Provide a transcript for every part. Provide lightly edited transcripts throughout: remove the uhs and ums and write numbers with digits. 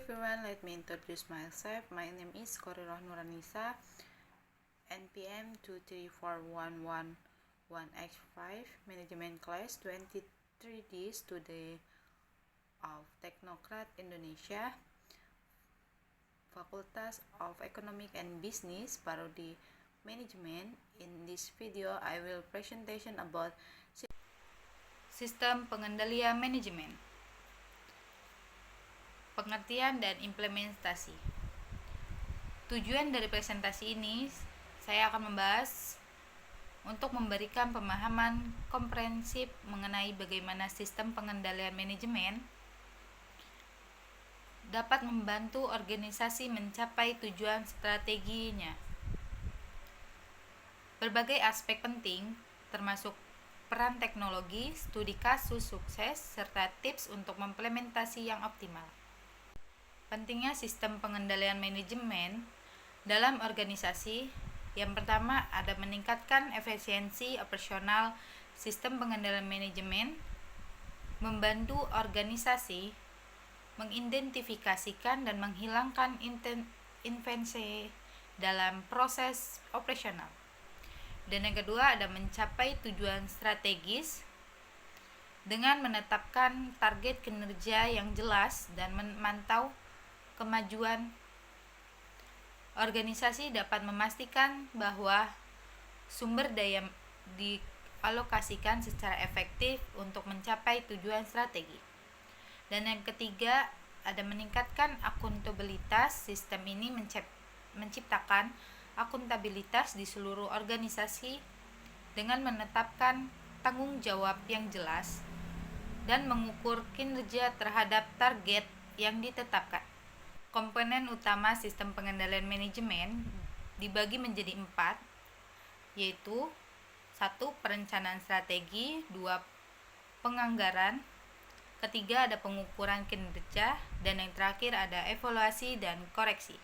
everyone, let me introduce myself. My name is Korirah Nuranisa, NPM 2341111X5, Management Class 23D, Student of Technocrat Indonesia, Facultas of Economic and Business, Parodi Management. In this video, I will presentation about Sistem Pengendalian Manajemen, pengertian dan implementasi. Tujuan dari presentasi ini, saya akan membahas untuk memberikan pemahaman komprehensif mengenai bagaimana sistem pengendalian manajemen dapat membantu organisasi mencapai tujuan strateginya. Berbagai aspek penting, termasuk peran teknologi, studi kasus sukses, serta tips untuk implementasi yang optimal. Pentingnya sistem pengendalian manajemen dalam organisasi. Yang pertama ada meningkatkan efisiensi operasional sistem pengendalian manajemen, membantu organisasi mengidentifikasikan dan menghilangkan intervensi dalam proses operasional. Dan yang kedua ada mencapai tujuan strategis dengan menetapkan target kinerja yang jelas dan memantau kemajuan. Organisasi dapat memastikan bahwa sumber daya dialokasikan secara efektif untuk mencapai tujuan strategi. Dan yang ketiga ada meningkatkan akuntabilitas. Sistem ini menciptakan akuntabilitas di seluruh organisasi dengan menetapkan tanggung jawab yang jelas dan mengukur kinerja terhadap target yang ditetapkan. Komponen utama sistem pengendalian manajemen dibagi menjadi 4, yaitu 1. Perencanaan strategi, 2. Penganggaran, ketiga ada pengukuran kinerja, dan yang terakhir ada evaluasi dan koreksi.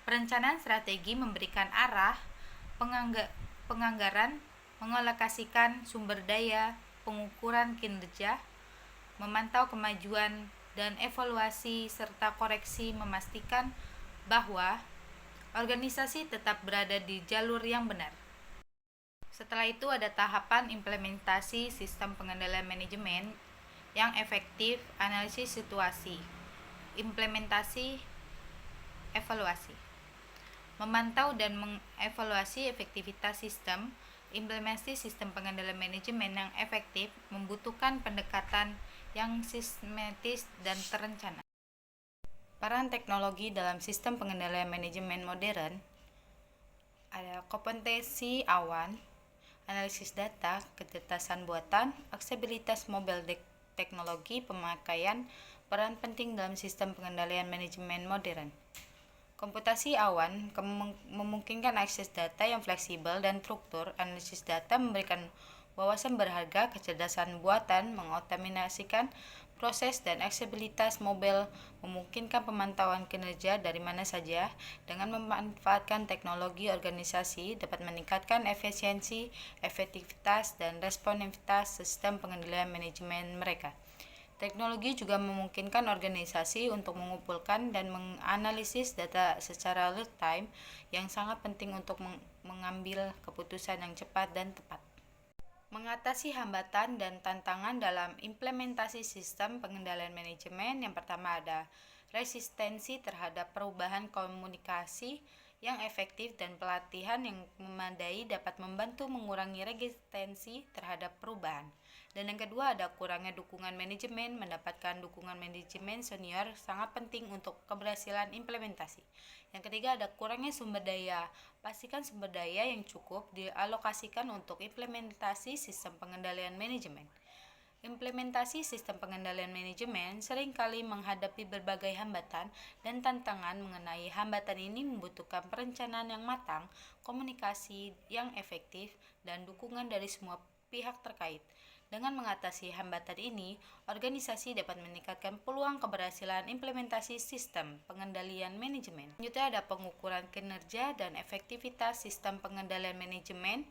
Perencanaan strategi memberikan arah, penganggaran mengalokasikan sumber daya, pengukuran kinerja, memantau kemajuan, dan evaluasi serta koreksi memastikan bahwa organisasi tetap berada di jalur yang benar. Setelah itu ada tahapan implementasi sistem pengendalian manajemen yang efektif, analisis situasi, implementasi, evaluasi. Memantau dan mengevaluasi efektivitas sistem. Implementasi sistem pengendalian manajemen yang efektif membutuhkan pendekatan yang sistematis dan terencana. Peran teknologi dalam sistem pengendalian manajemen modern ada kompetensi awan, analisis data, kecerdasan buatan, aksesibilitas mobile teknologi, pemakaian peran penting dalam sistem pengendalian manajemen modern. Komputasi awan memungkinkan akses data yang fleksibel dan terukur. Analisis data memberikan wawasan berharga. Kecerdasan buatan mengoptimalisasikan proses, dan aksesibilitas mobile memungkinkan pemantauan kinerja dari mana saja. Dengan memanfaatkan teknologi, organisasi dapat meningkatkan efisiensi, efektivitas, dan responsivitas sistem pengendalian manajemen mereka. Teknologi juga memungkinkan organisasi untuk mengumpulkan dan menganalisis data secara real time yang sangat penting untuk mengambil keputusan yang cepat dan tepat. Mengatasi hambatan dan tantangan dalam implementasi sistem pengendalian manajemen. Yang pertama ada resistensi terhadap perubahan, komunikasi yang efektif dan pelatihan yang memadai dapat membantu mengurangi resistensi terhadap perubahan. Dan yang kedua ada kurangnya dukungan manajemen. Mendapatkan dukungan manajemen senior sangat penting untuk keberhasilan implementasi. Yang ketiga ada kurangnya sumber daya. Pastikan sumber daya yang cukup dialokasikan untuk implementasi sistem pengendalian manajemen. Implementasi sistem pengendalian manajemen seringkali menghadapi berbagai hambatan dan tantangan. Mengenai hambatan ini membutuhkan perencanaan yang matang, komunikasi yang efektif, dan dukungan dari semua pihak terkait. Dengan mengatasi hambatan ini, organisasi dapat meningkatkan peluang keberhasilan implementasi sistem pengendalian manajemen. Selanjutnya ada pengukuran kinerja dan efektivitas sistem pengendalian manajemen.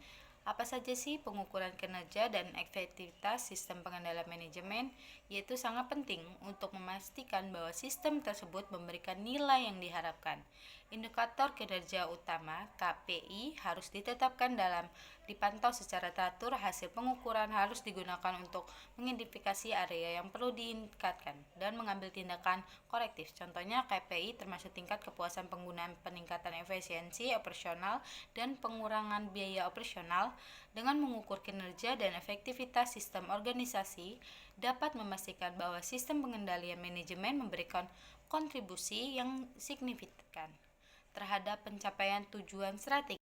Apa saja sih pengukuran kinerja dan efektivitas sistem pengendalian manajemen? Yaitu sangat penting untuk memastikan bahwa sistem tersebut memberikan nilai yang diharapkan. Indikator kinerja utama (KPI) harus ditetapkan dalam dipantau secara teratur. Hasil pengukuran harus digunakan untuk mengidentifikasi area yang perlu ditingkatkan dan mengambil tindakan korektif. Contohnya KPI termasuk tingkat kepuasan penggunaan, peningkatan efisiensi operasional, dan pengurangan biaya operasional. Dengan mengukur kinerja dan efektivitas sistem organisasi, dapat memastikan bahwa sistem pengendalian manajemen memberikan kontribusi yang signifikan terhadap pencapaian tujuan strategi.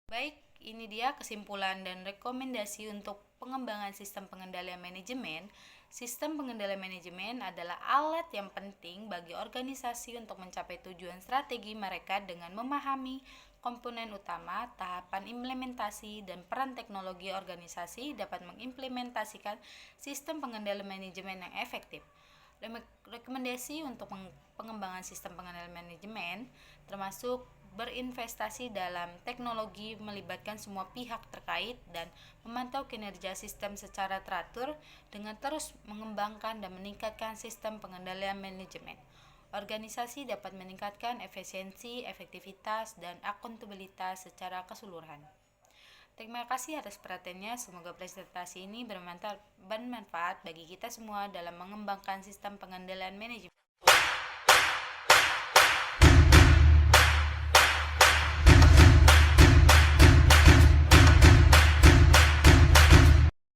Baik, ini dia kesimpulan dan rekomendasi untuk pengembangan sistem pengendalian manajemen. Sistem pengendalian manajemen adalah alat yang penting bagi organisasi untuk mencapai tujuan strategi mereka dengan memahami komponen utama, tahapan implementasi, dan peran teknologi. Organisasi dapat mengimplementasikan sistem pengendalian manajemen yang efektif. Rekomendasi untuk pengembangan sistem pengendalian manajemen termasuk berinvestasi dalam teknologi, melibatkan semua pihak terkait, dan memantau kinerja sistem secara teratur dengan terus mengembangkan dan meningkatkan sistem pengendalian manajemen. Organisasi dapat meningkatkan efisiensi, efektivitas, dan akuntabilitas secara keseluruhan. Terima kasih atas perhatiannya. Semoga presentasi ini bermanfaat bagi kita semua dalam mengembangkan sistem pengendalian manajemen.